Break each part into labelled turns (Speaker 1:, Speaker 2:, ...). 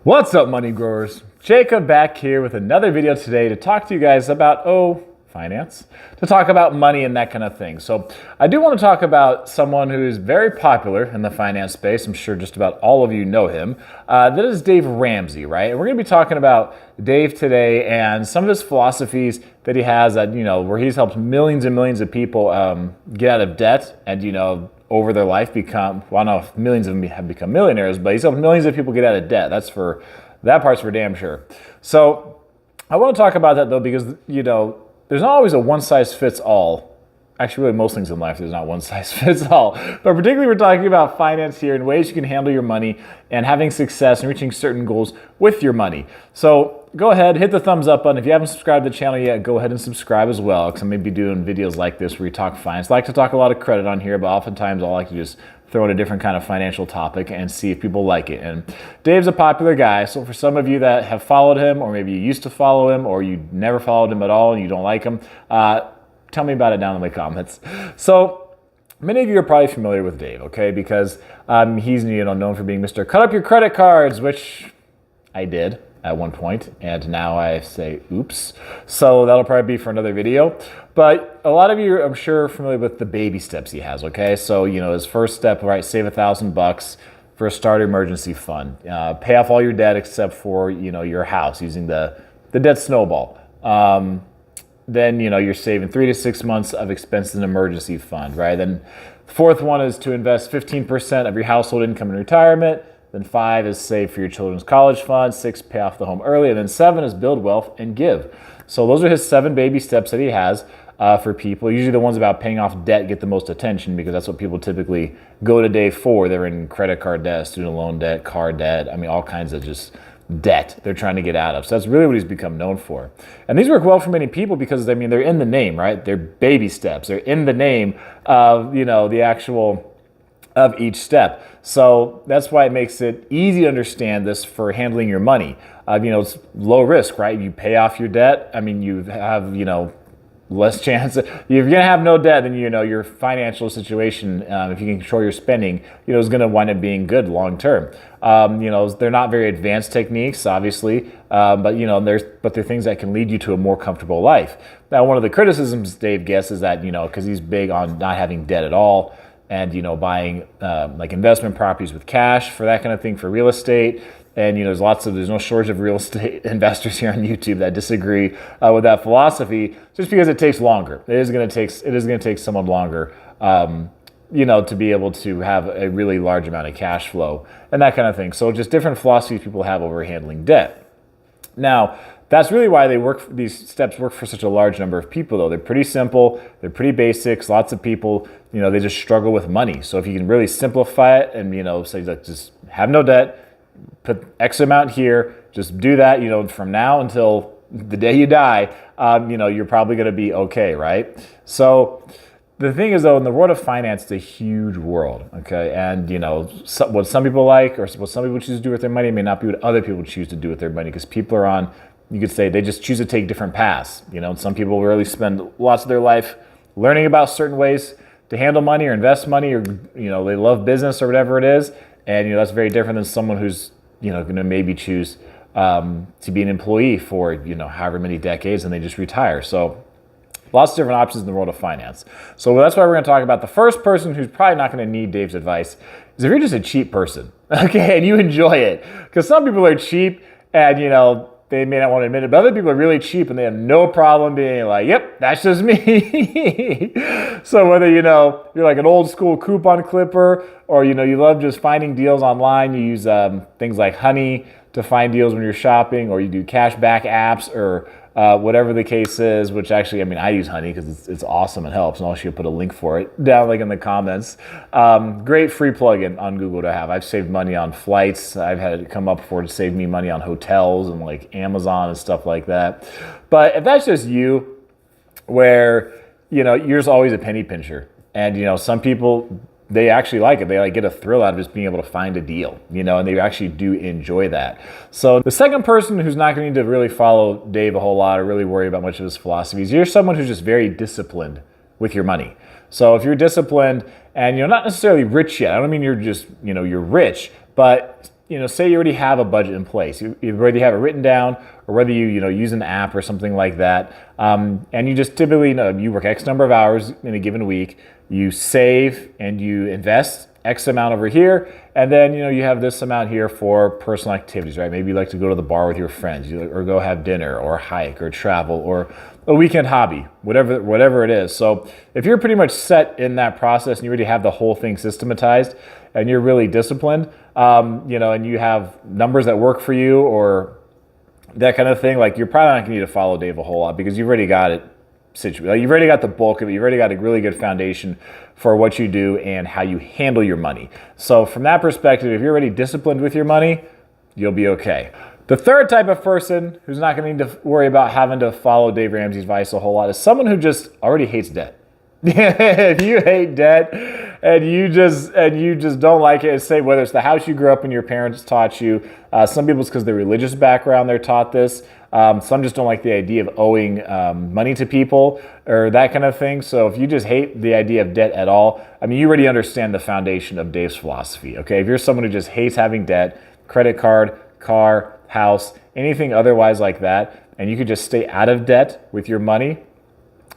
Speaker 1: What's up, money growers? Jacob back here with another video today to talk to you guys about, finance, to talk about money and that kind of thing. So I do want to talk about someone who is very popular in the finance space. I'm sure just about all of you know him. That is Dave Ramsey, right? And we're going to be talking about Dave today and some of his philosophies that he has that, where he's helped millions and millions of people get out of debt and, over their life become, well, I don't know if millions of them have become millionaires, but he's helped millions of people get out of debt. That part's for damn sure. So I want to talk about that though, because, there's not always a one size fits all. Actually, really most things in life, there's not one size fits all. But particularly we're talking about finance here and ways you can handle your money and having success and reaching certain goals with your money. So go ahead, hit the thumbs up button. If you haven't subscribed to the channel yet, go ahead and subscribe as well, because I'm going to be doing videos like this where we talk finance. I like to talk a lot of credit on here, but oftentimes I like to just throw in a different kind of financial topic and see if people like it. And Dave's a popular guy, so for some of you that have followed him, or maybe you used to follow him, or you never followed him at all and you don't like him, tell me about it down in the comments. So many of you are probably familiar with Dave, okay? Because he's known for being Mr. Cut Up Your Credit Cards, which I did at one point, and now I say oops. So that'll probably be for another video. But a lot of you, I'm sure, are familiar with the baby steps he has, okay? So, his first step, right, save $1,000 for a starter emergency fund. Pay off all your debt except for, your house using the debt snowball. Then, you're saving 3 to 6 months of expenses in an emergency fund, right? Then the fourth one is to invest 15% of your household income in retirement. Then 5 is save for your children's college fund. 6, pay off the home early. And then 7 is build wealth and give. So those are his 7 baby steps that he has for people. Usually the ones about paying off debt get the most attention because that's what people typically go to Dave for. They're in credit card debt, student loan debt, car debt. I mean, all kinds of just debt they're trying to get out of. So that's really what he's become known for. And these work well for many people because, they're in the name, right? They're baby steps. They're in the name of, the actual of each step. So that's why it makes it easy to understand this for handling your money. It's low risk, right? You pay off your debt. I mean, you have, less chance. If you're going to have no debt, then, your financial situation, if you can control your spending, is going to wind up being good long term. They're not very advanced techniques, obviously, but they're things that can lead you to a more comfortable life. Now, one of the criticisms Dave gets is that, because he's big on not having debt at all, and buying like investment properties with cash for that kind of thing, for real estate. And there's no shortage of real estate investors here on YouTube that disagree with that philosophy, just because it takes longer. It is going to take someone longer, to be able to have a really large amount of cash flow and that kind of thing. So just different philosophies people have over handling debt. Now, that's really why these steps work for such a large number of people, though. They're pretty simple. They're pretty basics. Lots of people, they just struggle with money. So if you can really simplify it and, say, like, just have no debt, put X amount here, just do that, from now until the day you die, you're probably going to be okay, right? So the thing is, though, in the world of finance, it's a huge world, okay? And, what some people like or what some people choose to do with their money may not be what other people choose to do with their money, because people are on, you could say, they just choose to take different paths. And some people really spend lots of their life learning about certain ways to handle money or invest money, or, they love business or whatever it is. And, that's very different than someone who's, going to maybe choose to be an employee for, however many decades, and they just retire. So lots of different options in the world of finance. So that's why we're going to talk about the first person who's probably not going to need Dave's advice is if you're just a cheap person, okay, and you enjoy it. Because some people are cheap and, they may not want to admit it, but other people are really cheap and they have no problem being like, yep, that's just me. So whether, you're like an old school coupon clipper, or, you love just finding deals online, you use things like Honey to find deals when you're shopping, or you do cashback apps, or whatever the case is, which actually, I use Honey because it's awesome. It helps. And I'll put a link for it down in the comments. Great free plugin on Google to have. I've saved money on flights. I've had it come up before to save me money on hotels and like Amazon and stuff like that. But if that's just you, where, you're just always a penny pincher. And, some people, they actually like it. They get a thrill out of just being able to find a deal, and they actually do enjoy that. So the second person who's not going to need to really follow Dave a whole lot or really worry about much of his philosophies, you're someone who's just very disciplined with your money. So if you're disciplined and you're not necessarily rich yet, I don't mean you're just, you're rich, but say you already have a budget in place, you already have it written down, or whether you use an app or something like that, and you just typically you work X number of hours in a given week, you save and you invest X amount over here, and then you have this amount here for personal activities, right? Maybe you like to go to the bar with your friends, or go have dinner, or hike, or travel, or a weekend hobby, whatever it is. So if you're pretty much set in that process and you already have the whole thing systematized and you're really disciplined, and you have numbers that work for you or that kind of thing, like you're probably not going to need to follow Dave a whole lot because you've already got it situated. Like, you've already got the bulk of it. You've already got a really good foundation for what you do and how you handle your money. So from that perspective, if you're already disciplined with your money, you'll be okay. The third type of person who's not going to need to worry about having to follow Dave Ramsey's advice a whole lot is someone who just already hates debt. If you hate debt and you just don't like it, say whether it's the house you grew up in, your parents taught you. Some people it's because their religious background they're taught this. Some just don't like the idea of owing money to people or that kind of thing. So if you just hate the idea of debt at all, you already understand the foundation of Dave's philosophy. Okay, if you're someone who just hates having debt, credit card, car, house, anything otherwise like that, and you could just stay out of debt with your money.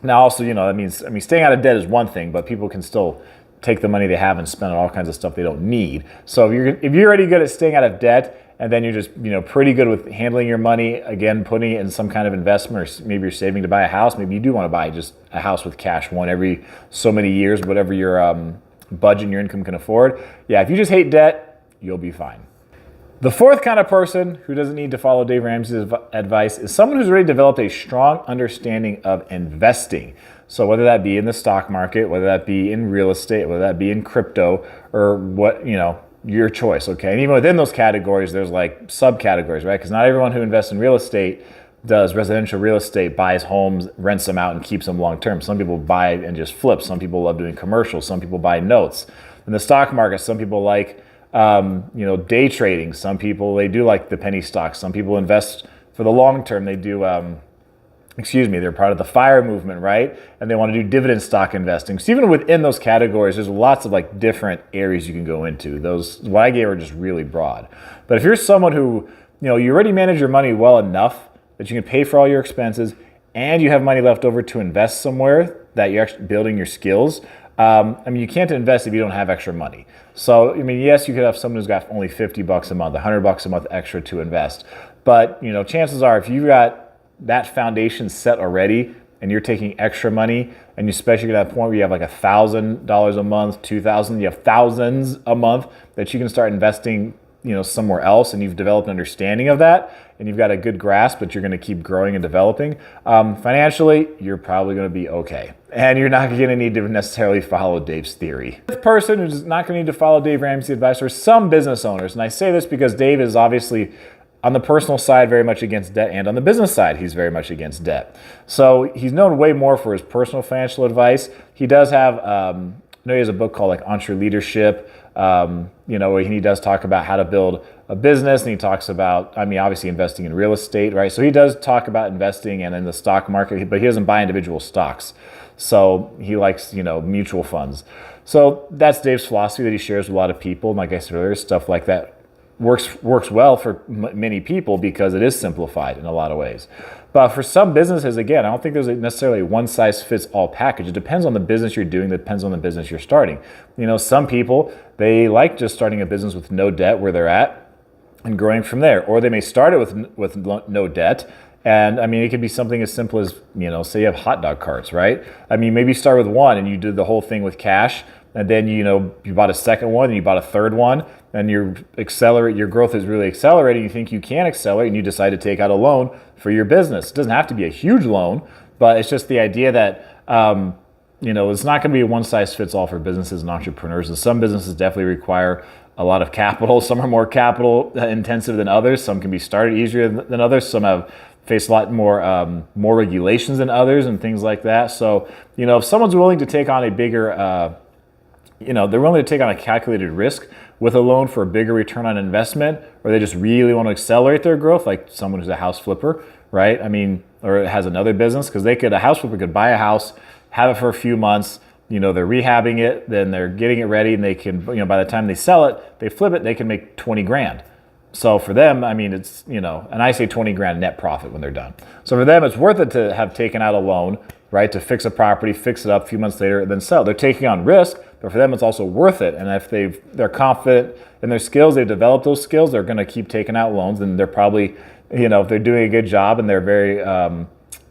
Speaker 1: Now also, that means, staying out of debt is one thing, but people can still take the money they have and spend on all kinds of stuff they don't need. So if you're already good at staying out of debt, and then you're just pretty good with handling your money, again, putting it in some kind of investment, or maybe you're saving to buy a house, maybe you do want to buy just a house with cash one every so many years, whatever your budget and your income can afford. Yeah, if you just hate debt, you'll be fine. The fourth kind of person who doesn't need to follow Dave Ramsey's advice is someone who's already developed a strong understanding of investing. So whether that be in the stock market, whether that be in real estate, whether that be in crypto, or what, your choice, okay? And even within those categories, there's like subcategories, right? Because not everyone who invests in real estate does residential real estate, buys homes, rents them out, and keeps them long term. Some people buy and just flip. Some people love doing commercials. Some people buy notes. In the stock market, some people like day trading. Some people, they do like the penny stocks. Some people invest for the long term. They do, they're part of the FIRE movement, right? And they want to do dividend stock investing. So even within those categories, there's lots of like different areas you can go into. Those, what I gave are just really broad. But if you're someone who, you already manage your money well enough that you can pay for all your expenses and you have money left over to invest somewhere that you're actually building your skills, you can't invest if you don't have extra money. So, yes, you could have someone who's got only $50 a month, $100 a month extra to invest. But, chances are if you've got that foundation set already and you're taking extra money, and you especially at that point where you have like $1,000 a month, $2,000, you have thousands a month that you can start investing, somewhere else, and you've developed an understanding of that, and you've got a good grasp, but you're going to keep growing and developing. Financially, you're probably going to be okay, and you're not going to need to necessarily follow Dave's theory. The person who's not going to need to follow Dave Ramsey's advice are some business owners, and I say this because Dave is obviously on the personal side very much against debt, and on the business side he's very much against debt. So he's known way more for his personal financial advice. He does have, he has a book called like EntreLeadership, where he does talk about how to build a business, and he talks about, obviously investing in real estate, right? So he does talk about investing and in the stock market, but he doesn't buy individual stocks. So he likes, mutual funds. So that's Dave's philosophy that he shares with a lot of people. And like I said earlier, stuff like that works well for many people because it is simplified in a lot of ways. But for some businesses, again, I don't think there's necessarily a one-size-fits-all package. It depends on the business you're doing. It depends on the business you're starting. Some people, they like just starting a business with no debt where they're at and growing from there. Or they may start it with no debt. And it could be something as simple as, say you have hot dog carts, right? Maybe you start with one and you do the whole thing with cash. And then, you bought a second one and you bought a third one, and your growth is really accelerating. You think you can accelerate, and you decide to take out a loan for your business. It doesn't have to be a huge loan, but it's just the idea that, it's not going to be a one-size-fits-all for businesses and entrepreneurs. And some businesses definitely require a lot of capital. Some are more capital intensive than others. Some can be started easier than others. Some have faced a lot more regulations than others and things like that. So, if someone's willing to take on a bigger they're willing to take on a calculated risk with a loan for a bigger return on investment, or they just really want to accelerate their growth, like someone who's a house flipper, right? Or has another business, because a house flipper could buy a house, have it for a few months, they're rehabbing it, then they're getting it ready, and they can, by the time they sell it, they flip it, they can make 20 grand. So for them, I mean, it's, and I say 20 grand net profit when they're done. So for them, it's worth it to have taken out a loan, right, to fix a property, fix it up a few months later, and then sell. They're taking on risk, but for them, it's also worth it. And if they're confident in their skills, they've developed those skills, they're going to keep taking out loans, and they're probably, if they're doing a good job and they're very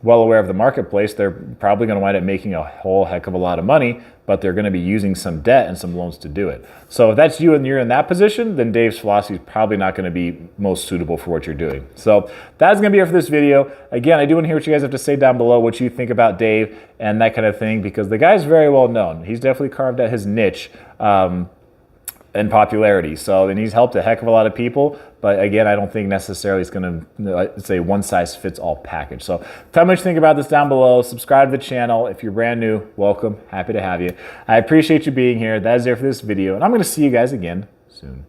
Speaker 1: well aware of the marketplace, they're probably going to wind up making a whole heck of a lot of money, but they're going to be using some debt and some loans to do it. So if that's you and you're in that position, then Dave's philosophy is probably not going to be most suitable for what you're doing. So that's going to be it for this video. Again, I do want to hear what you guys have to say down below, what you think about Dave and that kind of thing, because the guy's very well known. He's definitely carved out his niche and popularity. So, and he's helped a heck of a lot of people. But again, I don't think necessarily it's going to say one size fits all package. So tell me what you think about this down below. Subscribe to the channel. If you're brand new, welcome. Happy to have you. I appreciate you being here. That is it for this video. And I'm going to see you guys again soon.